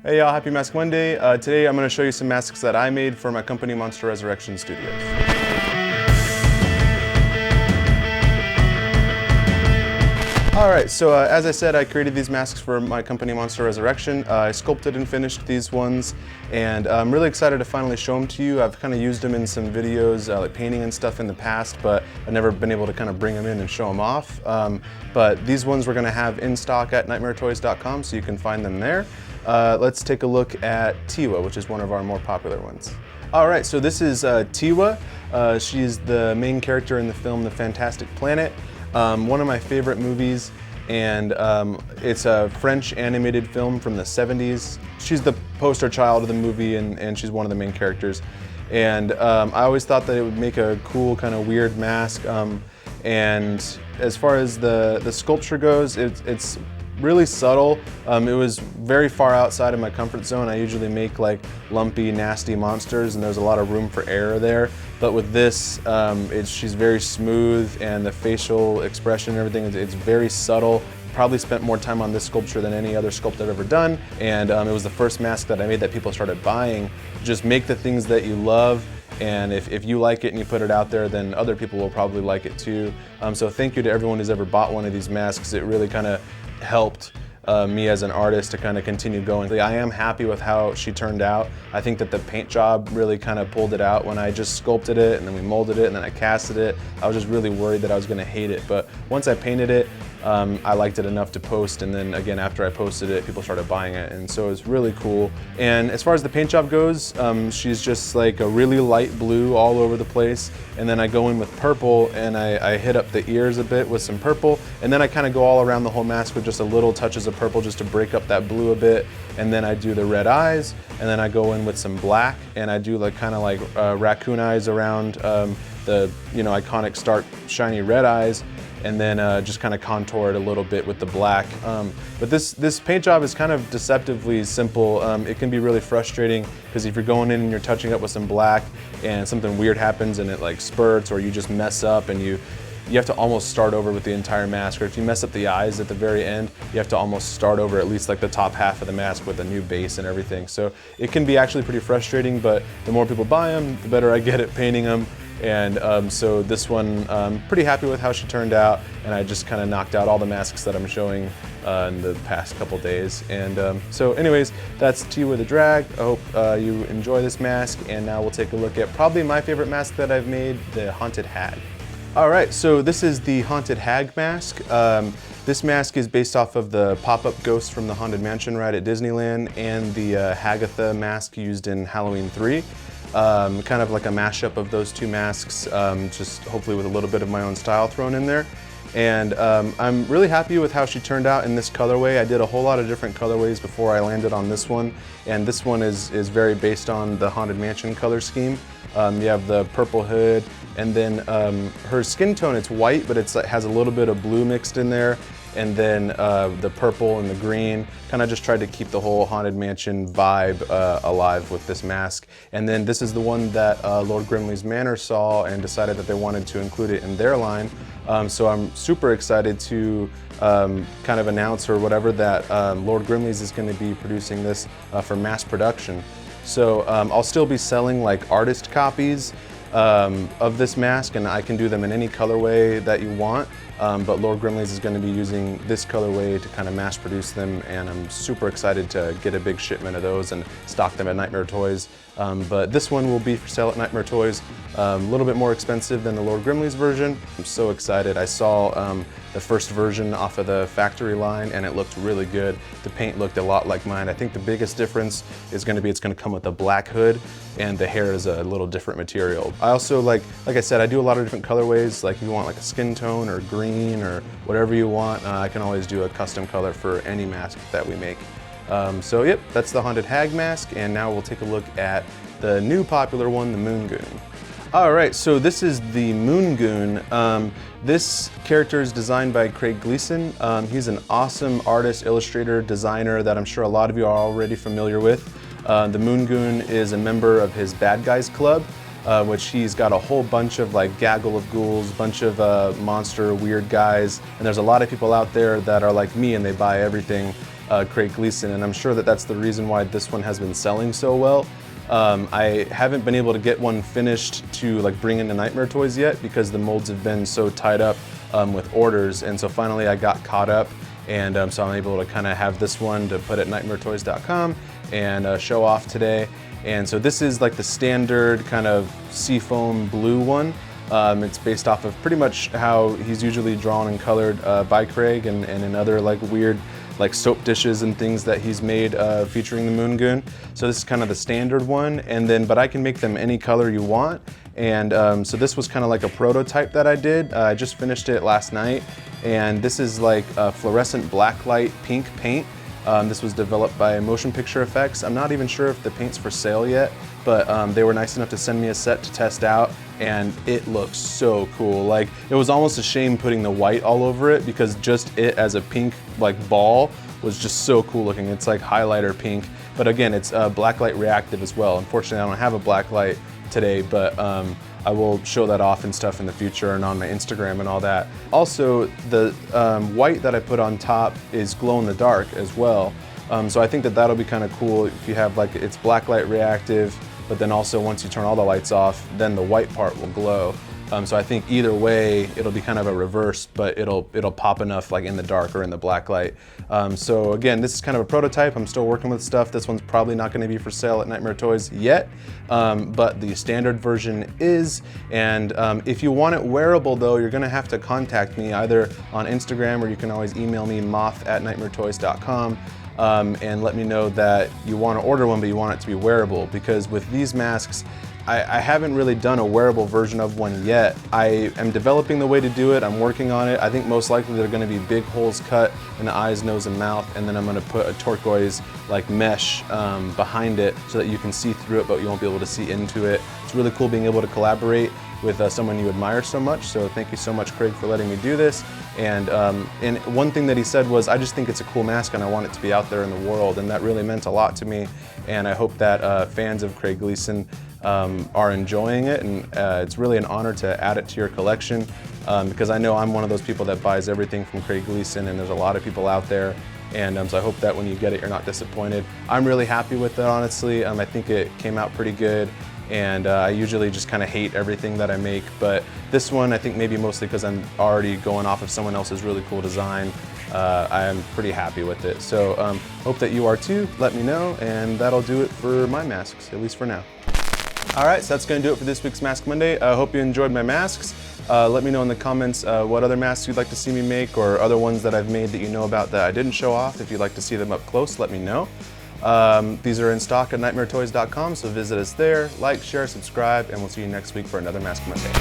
Hey y'all, happy Mask Monday. Today I'm going to show you some masks that I made for my company Monster Resurrection Studios. Alright, so as I said, I created these masks for my company Monster Resurrection. I sculpted and finished these ones, and I'm really excited to finally show them to you. I've kind of used them in some videos, like painting and stuff in the past, but I've never been able to kind of bring them in and show them off. But these ones we're going to have in stock at nightmaretoys.com, so you can find them there. Let's take a look at Tiwa, which is one of our more popular ones. Alright, so this is Tiwa. She's the main character in the film The Fantastic Planet. One of my favorite movies, and it's a French animated film from the 70s. She's the poster child of the movie, and she's one of the main characters. And I always thought that it would make a cool kind of weird mask. And as far as the sculpture goes, it's really subtle. It was very far outside of my comfort zone. I usually make like lumpy, nasty monsters, and there's a lot of room for error there. But with this, she's very smooth, and the facial expression and everything, it's very subtle. Probably spent more time on this sculpture than any other sculpt I've ever done. And it was the first mask that I made that people started buying. Just make the things that you love, and if you like it and you put it out there, then other people will probably like it too. So thank you to everyone who's ever bought one of these masks. It really kind of helped me as an artist to kind of continue going. I am happy with how she turned out. I think that the paint job really kind of pulled it out. When I just sculpted it and then we molded it and then I casted it, I was just really worried that I was going to hate it. But once I painted it, I liked it enough to post, and then again after I posted it, people started buying it, and so it was really cool. And as far as the paint job goes, she's just like a really light blue all over the place, and then I go in with purple and I hit up the ears a bit with some purple, and then I kind of go all around the whole mask with just a little touches of purple just to break up that blue a bit, and then I do the red eyes, and then I go in with some black, and I do like kind of like raccoon eyes around the iconic stark shiny red eyes, and then just kind of contour it a little bit with the black. But this paint job is kind of deceptively simple. It can be really frustrating because if you're going in and you're touching up with some black and something weird happens and it like spurts, or you just mess up and you have to almost start over with the entire mask, or if you mess up the eyes at the very end, you have to almost start over at least like the top half of the mask with a new base and everything. So it can be actually pretty frustrating, but the more people buy them, the better I get at painting them. And so this one, I'm pretty happy with how she turned out, and I just kind of knocked out all the masks that I'm showing in the past couple days. And so anyways, that's Tiwa the Drag. I hope you enjoy this mask, and now we'll take a look at probably my favorite mask that I've made, the Haunted Hag. Alright, so this is the Haunted Hag mask. This mask is based off of the pop-up ghost from the Haunted Mansion ride at Disneyland and the Hagatha mask used in Halloween 3. Kind of like a mashup of those two masks, just hopefully with a little bit of my own style thrown in there. And I'm really happy with how she turned out in this colorway. I did a whole lot of different colorways before I landed on this one, and this one is very based on the Haunted Mansion color scheme. You have the purple hood, and then her skin tone, it's white, but it has a little bit of blue mixed in there, and then the purple and the green. Kind of just tried to keep the whole Haunted Mansion vibe alive with this mask. And then this is the one that Lord Grimley's Manor saw and decided that they wanted to include it in their line. So I'm super excited to kind of announce or whatever that Lord Grimley's is going to be producing this for mass production. So I'll still be selling like artist copies of this mask, and I can do them in any colorway that you want. But Lord Grimley's is going to be using this colorway to kind of mass produce them, and I'm super excited to get a big shipment of those and stock them at Nightmare Toys. But this one will be for sale at Nightmare Toys, a little bit more expensive than the Lord Grimley's version. I'm so excited. I saw the first version off of the factory line, and it looked really good. The paint looked a lot like mine. I think the biggest difference is going to be it's going to come with a black hood, and the hair is a little different material. I also, like I said, I do a lot of different colorways. Like if you want like a skin tone or green or whatever you want, I can always do a custom color for any mask that we make. So yep, that's the Haunted Hag mask, and now we'll take a look at the new popular one, the Moon Goon. Alright, so this is the Moon Goon. This character is designed by Craig Gleason. He's an awesome artist, illustrator, designer that I'm sure a lot of you are already familiar with. The Moon Goon is a member of his Bad Guys Club, which he's got a whole bunch of like gaggle of ghouls, bunch of monster weird guys, and there's a lot of people out there that are like me and they buy everything Craig Gleason, and I'm sure that that's the reason why this one has been selling so well. I haven't been able to get one finished to like bring into Nightmare Toys yet because the molds have been so tied up with orders, and so finally I got caught up, and so I'm able to kind of have this one to put at nightmaretoys.com and show off today. And so this is like the standard kind of seafoam blue one. It's based off of pretty much how he's usually drawn and colored by Craig, and in other like weird like soap dishes and things that he's made featuring the Moon Goon. So this is kind of the standard one, and then but I can make them any color you want. And so this was kind of like a prototype that I did. I just finished it last night, and this is like a fluorescent blacklight pink paint. This was developed by Motion Picture Effects. I'm not even sure if the paint's for sale yet, but they were nice enough to send me a set to test out, and it looks so cool. Like, it was almost a shame putting the white all over it because just it as a pink like ball was just so cool looking. It's like highlighter pink, but again, it's blacklight reactive as well. Unfortunately, I don't have a blacklight today, but I will show that off and stuff in the future and on my Instagram and all that. Also, the white that I put on top is glow in the dark as well. So I think that that'll be kind of cool if you have like, it's blacklight reactive, but then also once you turn all the lights off, then the white part will glow. So I think either way, it'll be kind of a reverse, but it'll pop enough like in the dark or in the black light. So again, this is kind of a prototype. I'm still working with stuff. This one's probably not gonna be for sale at Nightmare Toys yet, but the standard version is. And if you want it wearable though, you're gonna have to contact me either on Instagram, or you can always email me moth@nightmaretoys.com. And let me know that you want to order one, but you want it to be wearable, because with these masks, I haven't really done a wearable version of one yet. I am developing the way to do it. I'm working on it. I think most likely they're going to be big holes cut in the eyes, nose, and mouth, and then I'm going to put a turquoise like mesh behind it so that you can see through it, but you won't be able to see into it. It's really cool being able to collaborate with someone you admire so much. So thank you so much, Craig, for letting me do this. And one thing that he said was, I just think it's a cool mask and I want it to be out there in the world, and that really meant a lot to me. And I hope that fans of Craig Gleason are enjoying it, and it's really an honor to add it to your collection, because I know I'm one of those people that buys everything from Craig Gleason, and there's a lot of people out there. And so I hope that when you get it, you're not disappointed. I'm really happy with it, honestly. I think it came out pretty good. And I usually just kind of hate everything that I make, but this one, I think maybe mostly because I'm already going off of someone else's really cool design, I am pretty happy with it. So hope that you are too. Let me know, and that'll do it for my masks, at least for now. All right, so that's gonna do it for this week's Mask Monday. I hope you enjoyed my masks. Let me know in the comments what other masks you'd like to see me make, or other ones that I've made that you know about that I didn't show off. If you'd like to see them up close, let me know. These are in stock at nightmaretoys.com, so visit us there, like, share, subscribe, and we'll see you next week for another Mask Monday.